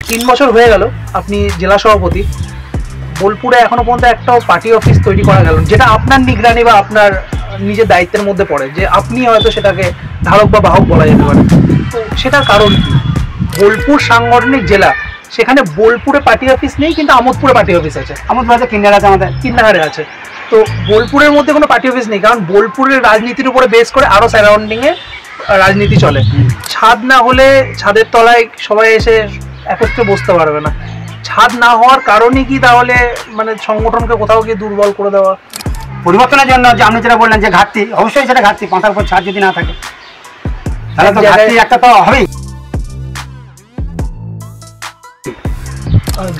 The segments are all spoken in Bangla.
3 বছর হয়ে গেল আপনি জেলা সভাপতি। বোলপুরে এখনো পর্যন্ত একটাও পার্টি অফিস তৈরি করা গেল, যেটা আপনার নিগরানি বা আপনার নিজের দায়িত্বের মধ্যে পড়ে, যে আপনি হয়তো সেটাকে ধারক বা বাহক বলা যেতে পারে। তো সেটার কারণ কি? বোলপুর সাংগঠনিক জেলা, সেখানে বোলপুরে পার্টি অফিস নেই, কিন্তু আমোদপুরে পার্টি অফিস আছে। আমোদপুর আছে, কিন্নার আছে, আমাদের কিন্নাহারে আছে। তো বোলপুরের মধ্যে কোনো পার্টি অফিস নেই, কারণ বোলপুরের রাজনীতির উপরে বেস করে আরো সারাউন্ডিংয়ে রাজনীতি চলে। ছাদ না হলে ছাদের তলায় সবাই এসে একত্রে বসতে পারবে না। ছাদ না হওয়ার কারণে কি তাহলে মানে সংগঠনকে কোথাও গিয়ে দুর্বল করে দেওয়া? পরিবর্তনের জন্য যে আপনি যেটা বললেন যে ঘাটতি, অবশ্যই সেটা ঘাটতি। মাথার উপর ছাদ যদি না থাকে তাহলে তো ঘাটতি একটা তো হবেই।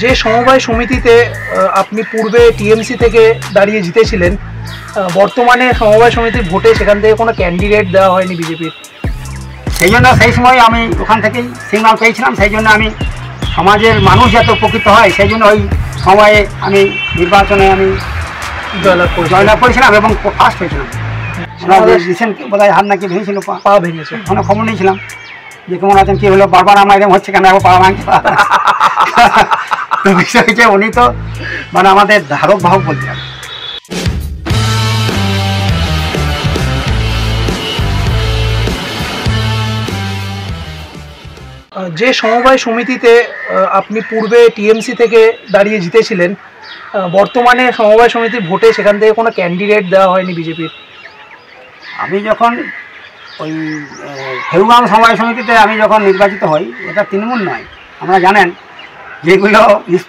যে সমবায় সমিতিতে আপনি পূর্বে টিএমসি থেকে দাঁড়িয়ে জিতেছিলেন, বর্তমানে সমবায় সমিতির ভোটে সেখান থেকে কোনো ক্যান্ডিডেট দেওয়া হয়নি বিজেপির। সেই জন্য সেই সময় আমি ওখান থেকেই সিগন্যাল পেয়েছিলাম। সেই জন্য আমি সমাজের মানুষ যাতে উপকৃত হয় সেই জন্য ওই সময়ে আমি নির্বাচনে আমি জয়লাভ করেছিলাম এবং ফার্স্ট হয়েছিলাম। রিসেন্ট বোধহয় হাত নাকি ভেঙেছিল, পা ভেঙেছে, ওখানে খবর নিয়েছিলাম যে কেমন আছেন, কী হলো, বারবার আমার এরকম হচ্ছে কেন, এখন পা ভাঙছে। তো বিষয় হচ্ছে উনি তো মানে আমাদের ধারক বাহক বলতে হবে। যে সমবায় সমিতিতে আপনি পূর্বে টিএমসি থেকে দাঁড়িয়ে জিতেছিলেন, বর্তমানে সমবায় সমিতির ভোটে সেখান থেকে কোনো ক্যান্ডিডেট দেওয়া হয়নি বিজেপির। আমি যখন ওই ফেরুগ্রাম সমবায় সমিতিতে আমি যখন নির্বাচিত হই, এটা তৃণমূল নয়, আমরা জানেন যেগুলো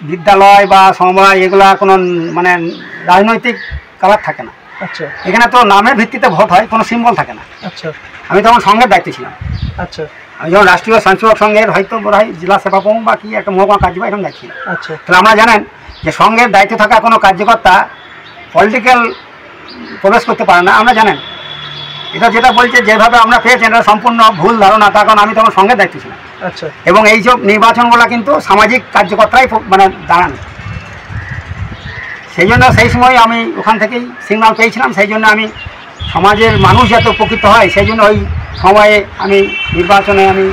বিদ্যালয় বা সমবায় এগুলা কোনো মানে রাজনৈতিক কালার থাকে না। আচ্ছা, এখানে তো নামের ভিত্তিতে ভোট হয়, কোনো সিম্বল থাকে না। আচ্ছা, আমি তখন সংঘের দায়িত্বে ছিলাম। আচ্ছা, আমি যখন রাষ্ট্রীয় স্বয়ংসেবক সংঘের হয়তো বোধহয় জেলা সেবা প্রমুখ বা কি একটা মহকুমা কার্যবাহী এরকম দায়িত্ব ছিল। আচ্ছা, তাহলে আমরা জানেন যে সংঘের দায়িত্বে থাকা কোনো কার্যকর্তা পলিটিক্যাল প্রবেশ করতে পারে না। আমরা জানেন এটা যেটা বলছে যেভাবে আমরা পেয়েছি এটা সম্পূর্ণ ভুল ধারণা, তার কারণ আমি তখন সংঘের দায়িত্ব ছিলাম। আচ্ছা, এবং এই সব নির্বাচনগুলো কিন্তু সামাজিক কার্যকর্তাই মানে দাঁড়ান। সেই জন্য সেই সময় আমি ওখান থেকেই সিগন্যাল পেয়েছিলাম। সেই জন্য আমি সমাজের মানুষ যাতে উপকৃত হয় সেই জন্য ওই সময়ে আমি নির্বাচনে আমি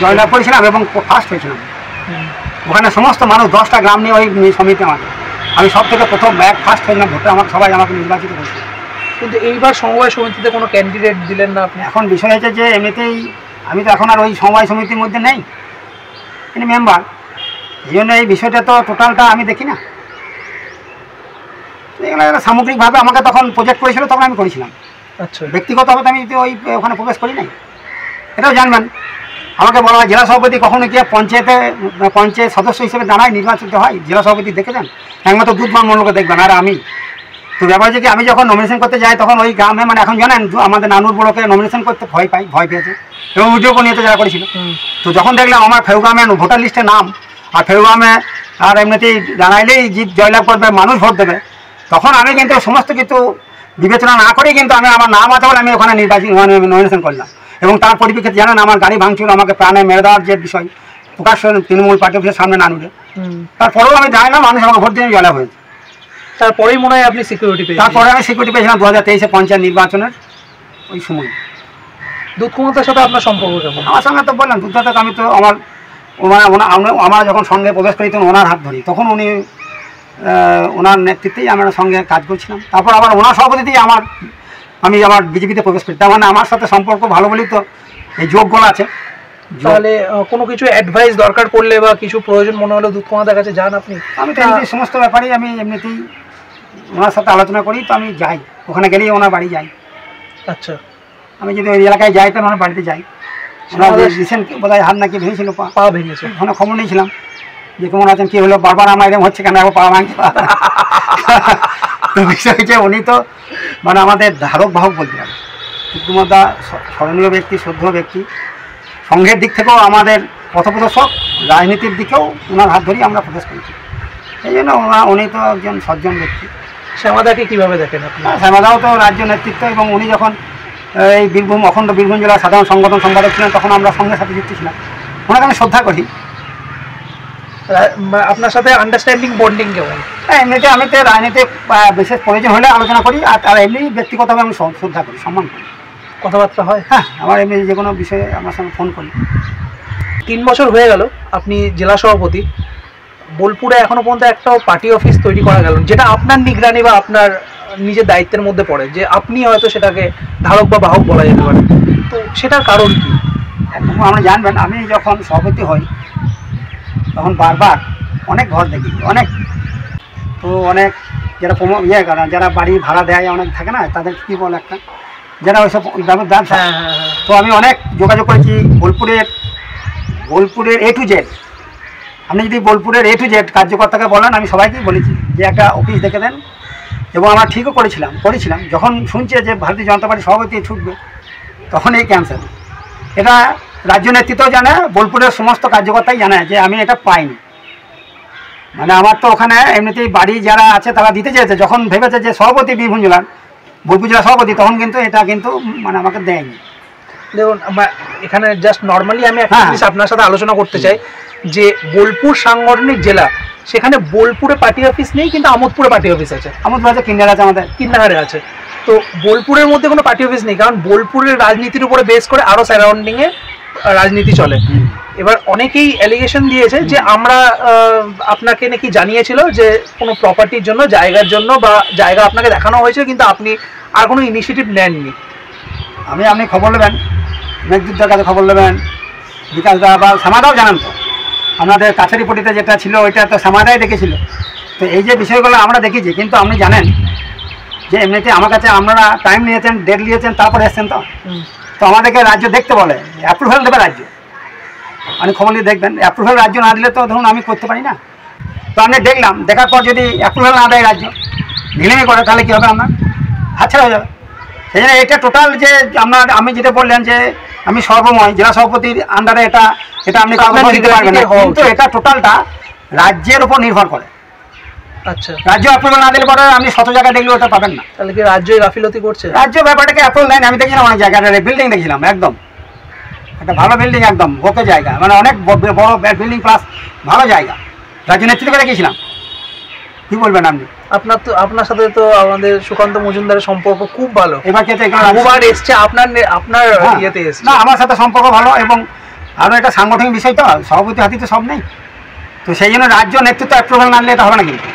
জয়লাভ করেছিলাম এবং ফার্স্ট হয়েছিলাম। ওখানে সমস্ত মানুষ 10টা গ্রাম নিয়ে ওই সমিতি আমাকে, আমি সব থেকে প্রথম ফার্স্ট হয়েছিলাম ভোটে, আমাকে সবাই আমাকে নির্বাচিত করেছিল। কিন্তু এইবার সমবায় সমিতিতে কোনো ক্যান্ডিডেট দিলেন না আপনি। এখন বিষয় হচ্ছে যে এমনিতেই আমি তো এখন আর ওই সমবায় সমিতির মধ্যে নেই, তিনি মেম্বার। এই জন্য এই বিষয়টা তো টোটালটা আমি দেখি না। এগুলো সামগ্রিকভাবে আমাকে তখন প্রজেক্ট করেছিল, তখন আমি করেছিলাম। আচ্ছা, ব্যক্তিগতভাবে আমি তো ওই ওখানে প্রবেশ করি নাই। এটাও জানবেন, আমাকে বলা হয় জেলা সভাপতি কখনো গিয়ে পঞ্চায়েত সদস্য হিসেবে দাঁড়ায় নির্বাচিত হয়। জেলা সভাপতি দেখেছেন, একমাত্র দুধমান মণ্ডলকে দেখবেন, আর আমি তো ব্যাপার যে কি আমি যখন নমিনেশন করতে যাই তখন ওই গ্রামে মানে এখন জানেন আমাদের নানুর বড়োকে নমিনেশন করতে ভয় পেয়েছে এবং উদ্যোগ নিয়ে যারা করেছিল। তো যখন দেখলাম আমার ফেরুগ্রামে ভোটার লিস্টে নাম, আর ফেরুগ্রামে আর এমনিতেই দাঁড়াইলেই জয়লাভ করবে, মানুষ ভোট দেবে, তখন আমি কিন্তু সমস্ত কিছু বিবেচনা না করেই কিন্তু আমি আমার নাম আছে বলে আমি ওখানে নমিনেশন করলাম। এবং তার পরিপ্রেক্ষিতে জানেন আমার গাড়ি ভাঙছিল, আমাকে প্রাণে মেরে দেওয়ার যে বিষয় প্রকাশ তৃণমূল পার্টি অফিসের সামনে না নিলে, তারপরেও আমি জানি না মানুষ আমাকে ভোট দিয়ে জয়লাভ হয়েছে। তারপরেই মনে হয় আপনি সিকিউরিটি পেয়েছেন। তারপরে আমি সিকিউরিটি পেয়েছিলাম 2023-এ পঞ্চায়েত নির্বাচনের ওই সময়। দুধকুমারদার সাথে আপনার সম্পর্ক কেমন? আমার সঙ্গে তো বললাম দুধদাতাকে আমি তো আমরা যখন সঙ্গে প্রবেশ করি তখন ওনার হাত ধরি, তখন উনি ওনার নেতৃত্বেই আমরা সঙ্গে কাজ করছিলাম। তারপর আবার ওনার সভাপতিতেই আমি আমার বিজেপিতে প্রবেশ করি। তার মানে আমার সাথে সম্পর্ক ভালো বলেই তো এই যোগগুলো আছে। তাহলে কোনো কিছু অ্যাডভাইস দরকার পড়লে বা কিছু প্রয়োজন মনে হলে দুধকুমারদার কাছে যান আপনি? আমি তো এমনি সমস্ত ব্যাপারেই আমি এমনিতেই ওনার সাথে আলোচনা করি, তো আমি যাই, ওখানে গেলেই ওনার বাড়ি যাই। আচ্ছা, আমি যদি ওই এলাকায় যাই তো ওনার বাড়িতে যাই। ওনার রিসেন্ট বোধহয় হাত নাকি ভেঙেছিল, পা ভেঙেছে, ওখানে খবর নিয়েছিলাম যে কেমন আছেন, কী হলো, বারবার আমার এরকম হচ্ছে কেন, এখন পা ভাঙছে। তো বিষয় হচ্ছে উনি তো মানে আমাদের ধারক বাহক বলতে হবে। দুধকুমারদা স্মরণীয় ব্যক্তি, শ্রদ্ধেয় ব্যক্তি, সংঘের দিক থেকেও আমাদের পথপ্রদর্শক, রাজনীতির দিকেও ওনার হাত ধরেই আমরা প্রবেশ করেছি। এই জন্য উনি তো একজন সজ্জন ব্যক্তি। শ্যামাদাকে কীভাবে দেখেন আপনি? শ্যামাদাও তো রাজ্য নেতৃত্ব, এবং উনি যখন এই অখণ্ড বীরভূম জেলার সাধারণ সংগঠন সম্পাদক ছিলেন তখন আমরা সঙ্গের সাথে যুক্ত ছিলাম। ওনাকে আমি শ্রদ্ধা করি। আপনার সাথে আন্ডারস্ট্যান্ডিং বন্ডিং কেমন? এমনিতে আমি তো রাজনীতি বিশেষ প্রয়োজন হলে আলোচনা করি, আর এমনি ব্যক্তিগতভাবে আমি শ্রদ্ধা করি, সম্মান করি। কথাবার্তা হয়? হ্যাঁ, আমার এমনি যে কোনো বিষয়ে আমার সঙ্গে ফোন করি। 3 বছর হয়ে গেল আপনি জেলা সভাপতি, বোলপুরে এখনো পর্যন্ত একটাও পার্টি অফিস তৈরি করা গেল না, যেটা আপনার নিগরানি বা আপনার নিজের দায়িত্বের মধ্যে পড়ে, যে আপনি হয়তো সেটাকে ধারক বা বাহক বলা যেতে পারে। তো সেটার কারণ কি? একদম আমরা জানবেন, আমি যখন সভাপতি হই তখন বারবার অনেক ঘর দেখি, অনেক তো অনেক যারা যারা বাড়ি ভাড়া দেয় অনেক থাকে না, তাদের কী বলে একটা, যারা ওইসব ব্যবসা। তো আমি অনেক যোগাযোগ করেছি বোলপুরের A to Z। আপনি যদি বোলপুরের A to Z কার্যকর্তাকে বলেন, আমি সবাইকেই বলেছি যে একটা অফিস দেখে দেন, এবং আমরা ঠিকও করেছিলাম। যখন শুনছে যে ভারতীয় জনতা পার্টি সভাপতি ছুটবে, তখন এই ক্যান্সেল। এটা রাজ্য নেতৃত্ব জানে, বোলপুরের সমস্ত কার্যকর্তাই জানে যে আমি এটা পাইনি। মানে আমার তো ওখানে এমনিতেই বাড়ি যারা আছে তারা দিতে চেয়েছে, যখন ভেবেছে যে সভাপতি বীরভূম জেলার, বোলপুর জেলা সভাপতি, তখন কিন্তু এটা কিন্তু মানে আমাকে দেয়নি। দেখুন, এখানে জাস্ট নর্মালি আমি একটা জিনিস আপনার সাথে আলোচনা করতে চাই, যে বোলপুর সাংগঠনিক জেলা, সেখানে বোলপুরে পার্টি অফিস নেই, কিন্তু আমোদপুরে পার্টি অফিস আছে। আমোদপুর আছে, কিন্নার আছে, আমাদের কিন্নাহারে আছে। তো বোলপুরের মধ্যে কোনো পার্টি অফিস নেই, কারণ বোলপুরের রাজনীতির উপরে বেস করে আরও সারাউন্ডিংয়ে রাজনীতি চলে। এবার অনেকেই অ্যালিগেশন দিয়েছে যে আমরা আপনাকে নাকি জানিয়েছিল যে কোনো প্রপার্টির জন্য, জায়গার জন্য, বা জায়গা আপনাকে দেখানো হয়েছে, কিন্তু আপনি আর কোনো ইনিশিয়েটিভ নেননি। আপনি খবর নেবেন, মেঘদূতদের কাছে খবর নেবেন, বিকাশ দা বা শ্যামাদাও জানান। তো আমাদের কাছারি পটিতে যেটা ছিল ওইটা তো শ্যামাদাই দেখেছিল। তো এই যে বিষয়গুলো আমরা দেখেছি, কিন্তু আপনি জানেন যে এমনিতে আমার কাছে আপনারা টাইম নিয়েছেন, ডেট নিয়েছেন, তারপরে এসছেন। তো আমাদেরকে রাজ্য দেখতে বলে, অ্যাপ্রুভাল দেবে রাজ্য। আপনি খবর নিয়ে দেখবেন, অ্যাপ্রুভাল রাজ্য না দিলে তো ধরুন আমি করতে পারি না। তো আমি দেখলাম, দেখার পর যদি অ্যাপ্রুভাল না দেয় রাজ্য, ঢিলেমি করে, তাহলে কী হবে? আপনার হাতছাড়া হয়ে যাবে। সেই জন্য এটা টোটাল যে আমি যেটা বললেন যে আমি সর্বময় জেলা সভাপতির আন্ডারে, এটা আপনি কাউকে দিতে পারবেন না, কিন্তু এটা টোটালটা রাজ্যের উপর নির্ভর করে। আচ্ছা, রাজ্য অ্যাপ্রুভাল না দিলে পরে আপনি 100 জায়গায় দেখলে ওটা পাবেন না। তাহলে কি রাজ্যই গাফিলতি করছে? রাজ্য ব্যাপারটাকে অ্যাপ্রুভাল দেয়নি। আমি দেখছিলাম অনেক জায়গায় বিল্ডিং দেখছিলাম, একদম একটা ভালো বিল্ডিং, একদম ওকে জায়গা, মানে অনেক বড় বিল্ডিং প্লাস ভালো জায়গা, রাজ্য নেতৃত্বকে দেখেছিলাম। কি বলবেন আপনি? আপনার সাথে তো আমাদের সুকান্ত মজুমদারের সম্পর্ক খুব ভালো। এবার কে এসছে আপনার ইয়েতে এসছে না, আমার সাথে সম্পর্ক ভালো, এবং আরও একটা সাংগঠনিক বিষয়, তো সভাপতি হাতিতে সব নেই। তো সেই জন্য রাজ্য নেতৃত্ব অ্যাপ্রুভাল না নিলে এটা হবে না। কিন্তু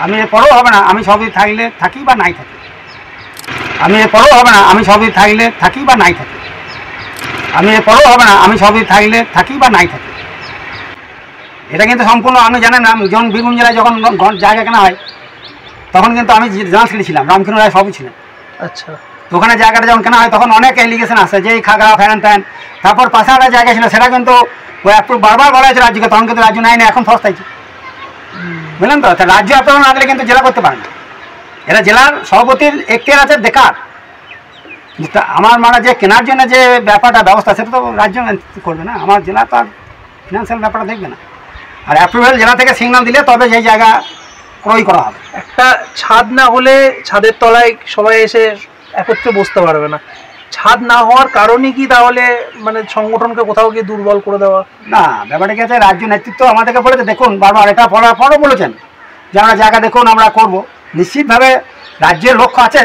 আমি এরপরেও হবে না, আমি সভাপতি থাকলে থাকি বা নাই থাকি। আমি এরপরেও হবে না, আমি সভাপতি থাকলে থাকি বা নাই থাকি। আমি এরপরেও হবে না, আমি সভাপতি থাকলে থাকি বা নাই থাকি। এটা কিন্তু সম্পূর্ণ আমি জানেন না। যখন বীরভূম জেলায় যখন জায়গা কেনা হয়, তখন কিন্তু আমি জেনারেল সেক্রেটারি ছিলাম, রামকৃষ্ণ রায় সবই ছিলেন। আচ্ছা, তো ওখানে জায়গাটা যখন কেনা হয়, তখন অনেক এলিগেশন আসে যে এই খাগড়া ফ্যান ট্যান, তারপর পাশে একটা জায়গা ছিল, সেটা কিন্তু বারবার বলা হয়েছে রাজ্যকে, তখন কিন্তু রাজ্য নেয়নি, এখন ফস্তাইছে। বুঝলেন তো? রাজ্য অ্যাপ্রুভাল না দিলে কিন্তু জেলা করতে পারে না। এটা জেলার সভাপতির এখতিয়ার আছে দেখার। আমার মানে যে কেনার জন্য যে ব্যাপারটা ব্যবস্থা, সেটা তো রাজ্য করবে না, আমার জেলা তো আর ফিনান্সিয়াল ব্যাপারটা দেখবে না। আর অ্যাপ্রুভাল জেলা থেকে সিগন্যাল দিলে তবে সেই জায়গা ক্রয় করা হবে। একটা ছাদ না হলে ছাদের তলায় সবাই এসে একত্রে বসতে পারবে না। ছাদ না হওয়ার কারণে কি তাহলে মানে সংগঠনকে কোথাও গিয়ে দুর্বল করে দেওয়া? না, ব্যাপারটা কি আছে, রাজ্য নেতৃত্ব আমাদেরকে বলেছে, দেখুন বারবার এটা বলার পরও বলেছেন যে আমরা জায়গা দেখুন, আমরা করব। নিশ্চিতভাবে রাজ্যের লক্ষ্য আছে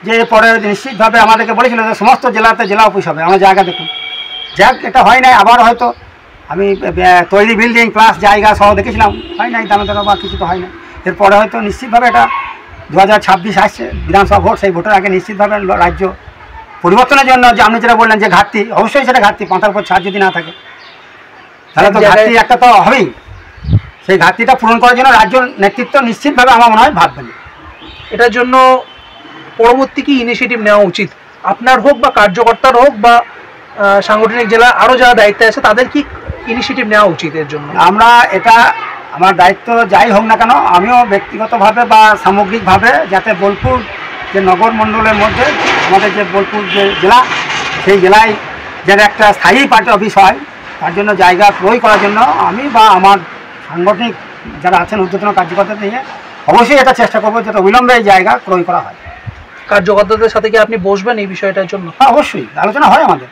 যে পরে নিশ্চিতভাবে আমাদেরকে বলেছিল যে সমস্ত জেলাতে জেলা অফিস হবে, আমরা জায়গা দেখুন। যাক, এটা হয় নাই। আবার হয়তো আমি তৈরি বিল্ডিং প্লাস জায়গা সহ দেখেছিলাম, হয় নাই, দামে দামে বা কিছু তো হয় না। এরপরে হয়তো নিশ্চিতভাবে এটা 2026 আসছে বিধানসভা ভোট, সেই ভোটের আগে নিশ্চিতভাবে রাজ্য পরিবর্তনের জন্য, যে আপনি যেটা বললেন যে ঘাটতি, অবশ্যই সেটা ঘাটতি, 5টার উপর ছাড় যদি না থাকে তাহলে তো ঘাটতি একটা তো হবেই। সেই ঘাটতিটা পূরণ করার জন্য রাজ্য নেতৃত্ব নিশ্চিতভাবে আমার মনে হয় ভাববেন। এটার জন্য পরবর্তী কি ইনিশিয়েটিভ নেওয়া উচিত, আপনার হোক বা কার্যকর্তার হোক বা সাংগঠনিক জেলা আরও যারা দায়িত্বে আছে, তাদের কি ইনিশিয়েটিভ নেওয়া উচিত এর জন্য? আমরা এটা আমার দায়িত্ব যাই হোক না কেন, আমিও ব্যক্তিগতভাবে বা সামগ্রিকভাবে যাতে বোলপুর যে নগর মণ্ডলের মধ্যে আমাদের যে বোলপুর যে জেলা, সেই জেলায় যেন একটা স্থায়ী পার্টি অফিস হয়, তার জন্য জায়গা ক্রয় করার জন্য আমি বা আমার সাংগঠনিক যারা আছেন ঊর্ধ্বতন কার্যকর্তা নিয়ে অবশ্যই এটা চেষ্টা করবো যাতে অবিলম্বে এই জায়গা ক্রয় করা হয়। কার্যকর্তাদের সাথে কি আপনি বসবেন এই বিষয়টার জন্য? হ্যাঁ, অবশ্যই আলোচনা হয় আমাদের।